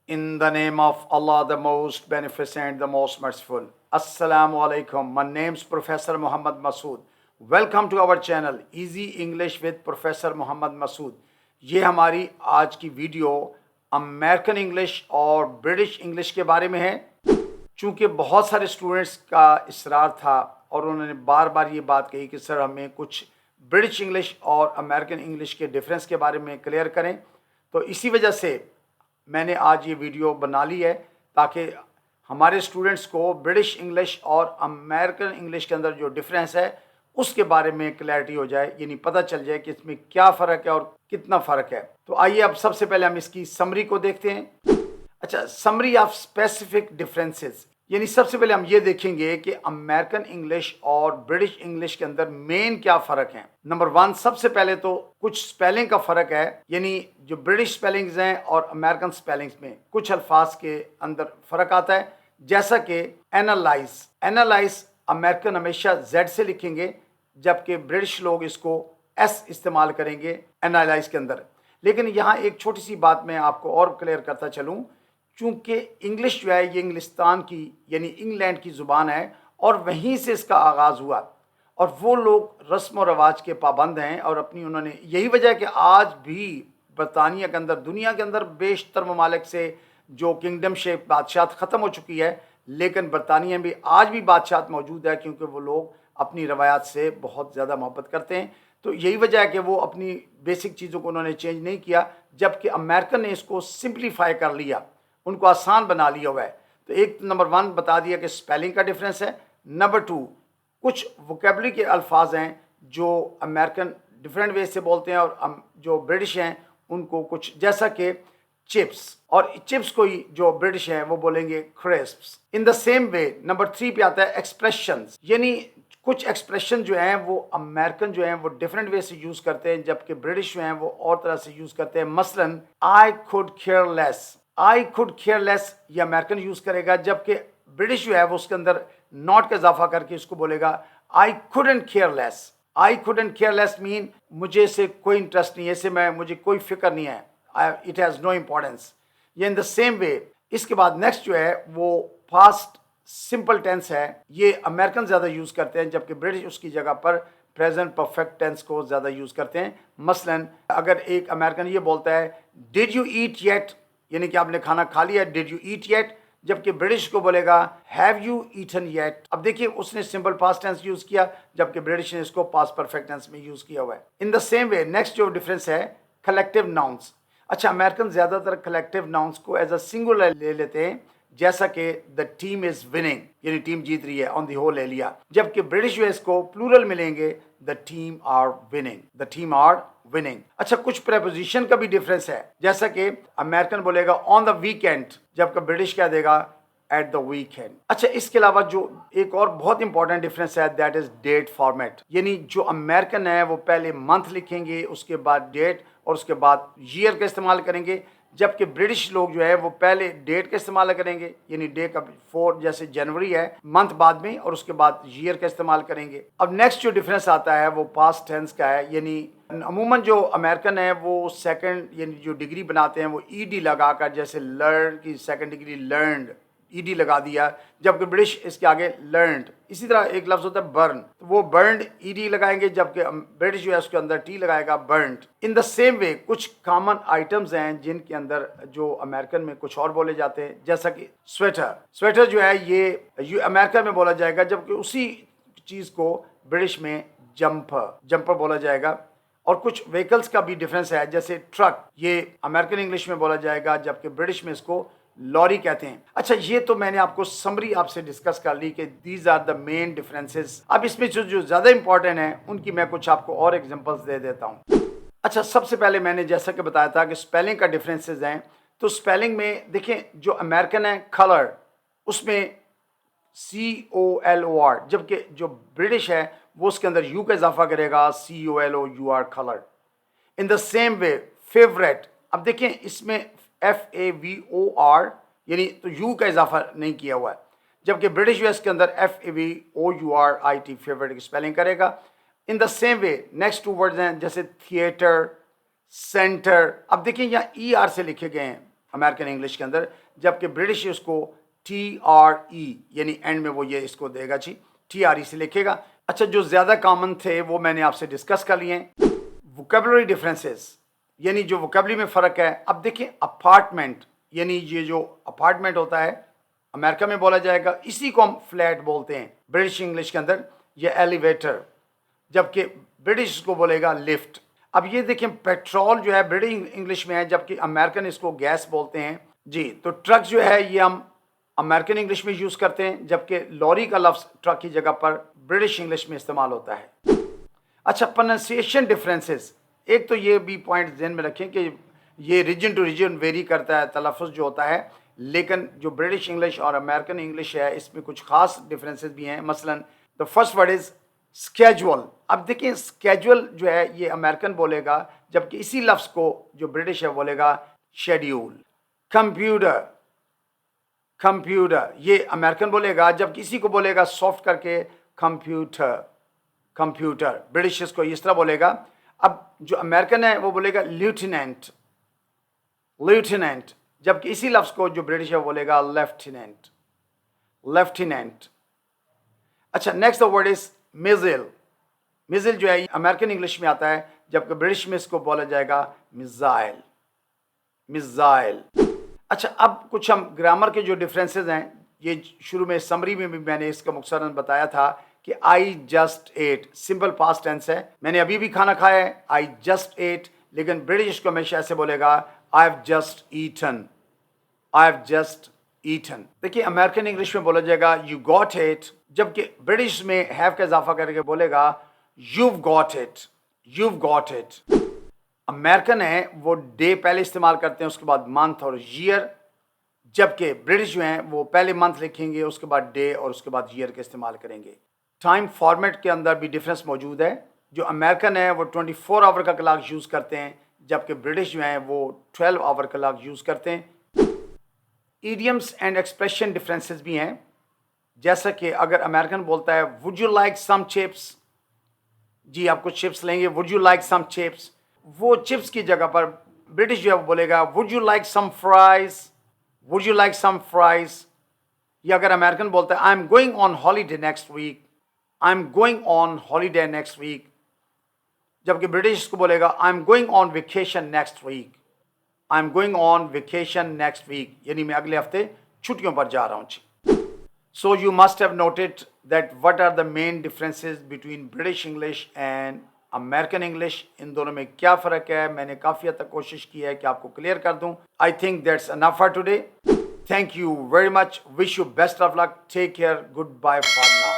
In the name of Allah, the most beneficent, the most merciful. Assalamu alaikum. My name is Professor Muhammad Masood. Welcome to our channel Easy English with Professor Muhammad Masood. ये हमारी आज की video American English और British English के बारे में है। चूँकि बहुत सारे स्टूडेंट्स का इसरार था और उन्होंने बार बार ये बात कही कि सर हमें कुछ ब्रिटिश इंग्लिश और अमेरिकन इंग्लिश के डिफरेंस के बारे में क्लियर करें, तो इसी वजह से मैंने आज ये वीडियो बना ली है ताकि हमारे स्टूडेंट्स को ब्रिटिश इंग्लिश और अमेरिकन इंग्लिश के अंदर जो डिफरेंस है उसके बारे में क्लैरिटी हो जाए, यानी पता चल जाए कि इसमें क्या फ़र्क है और कितना फ़र्क है। तो आइए अब सबसे पहले हम इसकी समरी को देखते हैं। अच्छा, समरी ऑफ स्पेसिफिक डिफरेंसेस, यानी सबसे पहले हम ये देखेंगे कि अमेरिकन इंग्लिश और ब्रिटिश इंग्लिश के अंदर मेन क्या फ़र्क है। नंबर वन, सबसे पहले तो कुछ स्पेलिंग का फ़र्क है, यानी जो ब्रिटिश स्पेलिंग्स हैं और अमेरिकन स्पेलिंग्स में कुछ अल्फाज के अंदर फ़र्क आता है, जैसा कि एनालाइज अमेरिकन हमेशा जेड से लिखेंगे जबकि ब्रिटिश लोग इसको एस इस्तेमाल करेंगे एनालाइज के अंदर। लेकिन यहाँ एक छोटी सी बात मैं आपको और क्लियर करता चलूँ, चूँकि इंग्लिश जो है ये इंग्लिस्तान की यानी इंग्लैंड की ज़ुबान है और वहीं से इसका आगाज़ हुआ और वो लोग रस्म व रवाज के पाबंद हैं और अपनी उन्होंने, यही वजह है कि आज भी बरतानिया के अंदर, दुनिया के अंदर बेशतर ममालिक से जो किंगडम शेप बादशाहत ख़त्म हो चुकी है, लेकिन बरतानिया में आज भी बादशाहत मौजूद है क्योंकि वो लोग अपनी रवायात से बहुत ज़्यादा मोहब्बत करते हैं। तो यही वजह है कि वो अपनी बेसिक चीज़ों को उन्होंने चेंज नहीं किया, जबकि अमेरिकन ने इसको सिंप्लीफाई कर लिया, उनको आसान बना लिया हुआ है। तो एक नंबर वन बता दिया कि स्पेलिंग का डिफरेंस है। नंबर टू, कुछ वोकेबलरी के अल्फाज हैं जो अमेरिकन डिफरेंट वे से बोलते हैं और जो ब्रिटिश हैं उनको कुछ, जैसा कि चिप्स, और चिप्स को ही जो ब्रिटिश हैं वो बोलेंगे crisps. In the same way number three पे आता है एक्सप्रेशंस, यानी कुछ एक्सप्रेशन जो हैं वो अमेरिकन जो हैं वो डिफरेंट वे से यूज़ करते हैं जबकि ब्रिटिश जो हैं वो और तरह से यूज़ करते हैं। मसलन आई कुड केयर लेस ये अमेरिकन यूज़ करेगा, जबकि ब्रिटिश जो है वो उसके अंदर नॉट का इजाफा करके इसको बोलेगा I couldn't care less mean मुझे इससे कोई इंटरेस्ट नहीं है, इससे मुझे कोई फिक्र नहीं है, इट हैज़ नो इम्पोर्टेंस। ये इन द सेम वे इसके बाद नेक्स्ट जो है वो पास्ट सिंपल टेंस है, ये अमेरिकन ज़्यादा यूज़ करते हैं जबकि ब्रिटिश उसकी जगह पर प्रेजेंट परफेक्ट टेंस को ज़्यादा यूज़ करते हैं। मसलन अगर एक अमेरिकन ये बोलता है डिड यू ईट येट, यानी कि आपने खाना खा लिया, डिड यू ईट येट, जबकि ब्रिटिश को बोलेगा हैव यू ईटन येट। अब देखिए उसने सिंपल पास्ट टेंस यूज़ किया जबकि ब्रिटिश ने इसको पास्ट परफेक्ट टेंस में यूज़ किया हुआ है। इन द सेम वे नेक्स्ट जो डिफरेंस है कलेक्टिव नाउन्स। अच्छा, अमेरिकन ज़्यादातर कलेक्टिव नाउन्स को एज अ सिंगुलर ले लेते हैं, जैसा कि द टीम इज विनिंग, यानी टीम जीत रही है ऑन द होल एरिया, जबकि ब्रिटिश जो है इसको प्लूरल मिलेंगे द टीम आर विनिंग। अच्छा, कुछ प्रेपोजिशन का भी डिफरेंस है, जैसा कि अमेरिकन बोलेगा ऑन द वीकेंड जबकि ब्रिटिश क्या देगा एट द वीकेंड। अच्छा, इसके अलावा जो एक और बहुत इंपॉर्टेंट डिफरेंस है दैट इज डेट फॉर्मेट, यानी जो अमेरिकन है वो पहले मंथ लिखेंगे, उसके बाद डेट और उसके बाद ईयर का इस्तेमाल करेंगे, जबकि ब्रिटिश लोग जो है वो पहले डेट का इस्तेमाल करेंगे, यानी डे का 4 जैसे जनवरी है, मंथ बाद में, और उसके बाद ईयर का इस्तेमाल करेंगे। अब नेक्स्ट जो डिफरेंस आता है वो पास्ट टेंस का है, यानी अमूमन जो अमेरिकन है वो सेकंड यानी जो डिग्री बनाते हैं वो ईडी लगाकर, जैसे लर्न की सेकंड डिग्री लर्नड, ईडी लगा दिया, जबकि ब्रिटिश इसके आगे लर्नड। इसी तरह एक लफ्ज़ होता है बर्न, तो वो बर्नड ईडी लगाएंगे, जबकि ब्रिटिश जो है उसके अंदर टी लगाएगा बर्नड। इन द सेम वे कुछ कॉमन आइटम्स हैं जिनके अंदर जो अमेरिकन में कुछ और बोले जाते हैं, जैसा कि स्वेटर जो है ये अमेरिका में बोला जाएगा, जबकि उसी चीज़ को ब्रिटिश में जंपर बोला जाएगा। और कुछ व्हीकल्स का भी डिफरेंस है, जैसे ट्रक, ये अमेरिकन इंग्लिश में बोला जाएगा जबकि ब्रिटिश में इसको लॉरी कहते हैं। अच्छा, ये तो मैंने आपको समरी आपसे डिस्कस कर ली कि these are the main differences. अब इसमें जो ज़्यादा इंपॉर्टेंट है उनकी मैं कुछ आपको और एग्जांपल्स दे देता हूँ। अच्छा, सबसे पहले मैंने जैसा कि बताया था कि स्पेलिंग का डिफरेंसेस हैं, तो स्पेलिंग में देखें जो अमेरिकन है कलर, उसमें COLOR, जबकि जो ब्रिटिश है वो उसके अंदर यू का इजाफा करेगा COLOUR colour. In the same way favourite, अब देखें इसमें FAVOR यानी तो यू का इजाफा नहीं किया हुआ है, जबकि ब्रिटिश यूएस के अंदर FAVOURIT फेवरेट की स्पेलिंग करेगा। In the same way next two words हैं जैसे थिएटर, सेंटर, अब देखिए यहाँ ER से लिखे गए हैं, अमेरिकन इंग्लिश के अंदर, जबकि ब्रिटिश इसको TRE यानी एंड में वो ये इसको देगा जी, TRE से लिखेगा। अच्छा, जो ज़्यादा कॉमन थे वो मैंने आपसे डिस्कस कर लिए हैं। वोकेबलरी डिफरेंसेस यानी जो वोकेबलरी में फ़र्क है। अब देखिए, अपार्टमेंट यानी ये जो अपार्टमेंट होता है अमेरिका में बोला जाएगा, इसी को हम फ्लैट बोलते हैं ब्रिटिश इंग्लिश के अंदर, ये एलिवेटर, जबकि ब्रिटिश को बोलेगा लिफ्ट। अब ये देखें, पेट्रोल जो है ब्रिटिश इंग्लिश में है, जबकि अमेरिकन इसको गैस बोलते हैं जी। तो ट्रक जो है ये हम अमेरिकन इंग्लिश में यूज़ करते हैं, जबकि लॉरी का लफ्ज़ ट्रक की जगह पर ब्रिटिश इंग्लिश में इस्तेमाल होता है। अच्छा, प्रोनाउंसिएशन डिफरेंसेस, एक तो ये भी पॉइंट ध्यान में रखें कि ये रीजन टू रीजन वेरी करता है तलफ़ुज़ जो होता है, लेकिन जो ब्रिटिश इंग्लिश और अमेरिकन इंग्लिश है इसमें कुछ खास डिफरेंसेस भी हैं। मसलन the first word is schedule. अब देखिए, स्केजुअल जो है ये अमेरिकन बोलेगा, जबकि इसी लफ्ज़ को जो ब्रिटिश है बोलेगा शेड्यूल। कंप्यूटर, कंप्यूटर ये अमेरिकन बोलेगा, जबकि इसी को बोलेगा सॉफ्ट करके कंप्यूटर, कंप्यूटर। ब्रिटिश इसको इस तरह बोलेगा। अब जो अमेरिकन है वो बोलेगा लेफ्टिनेंट, लेफ्टिनेंट, जबकि इसी लफ्ज़ को जो ब्रिटिश है वो बोलेगा लेफ्टिनेंट, लेफ्टिनेंट। अच्छा, नेक्स्ट वर्ड इज मिज़िल। मिज़िल जो है अमेरिकन इंग्लिश में आता है, जबकि ब्रिटिश में इसको बोला जाएगा मिज़ाइल, मिज़ाइल। अच्छा, अब कुछ हम ग्रामर के जो डिफरेंसेस हैं, ये शुरू में समरी में भी मैंने इसका मुख्तसरन बताया था कि I just ate simple past tense है, मैंने अभी भी खाना खाया है, आई जस्ट एट। लेकिन ब्रिटिश को हमेशा ऐसे बोलेगा I have just eaten, I have just eaten. देखिए, अमेरिकन इंग्लिश में बोला जाएगा यू गॉट इट, जबकि ब्रिटिश में हैव का इजाफा करके बोलेगा you've got it, you've got it। American है वो डे पहले इस्तेमाल करते हैं, उसके बाद मंथ और ईयर, जबकि ब्रिटिश जो हैं वो पहले मंथ लिखेंगे, उसके बाद डे और उसके बाद ईयर के इस्तेमाल करेंगे। टाइम फॉर्मेट के अंदर भी डिफरेंस मौजूद है। जो अमेरिकन है वो 24 आवर का क्लॉक यूज़ करते हैं, जबकि ब्रिटिश जो हैं वो 12 आवर का क्लॉक यूज़ करते हैं। ईडियम्स एंड एक्सप्रेशन डिफरेंसेस भी हैं, जैसा कि अगर अमेरिकन बोलता है would you like some chips, जी आप कुछ चिप्स लेंगे, would you like some chips, वो चिप्स की जगह पर ब्रिटिश जो है वो बोलेगा would you like some fries, would you like some fries. या अगर अमेरिकन बोलता है I am going on holiday next week, I am going on holiday next week, जबकि ब्रिटिश को बोलेगा I am going on vacation next week, I am going on vacation next week, यानी मैं अगले हफ्ते छुट्टियों पर जा रहा हूँ जी। So you must have noted that what are the main differences between British English and American English। इन दोनों में क्या फ़र्क है, मैंने काफ़ी हद तक कोशिश की है कि आपको क्लियर कर दूं। I think that's enough for today. Thank you very much. Wish you best of luck. Take care. Goodbye for now.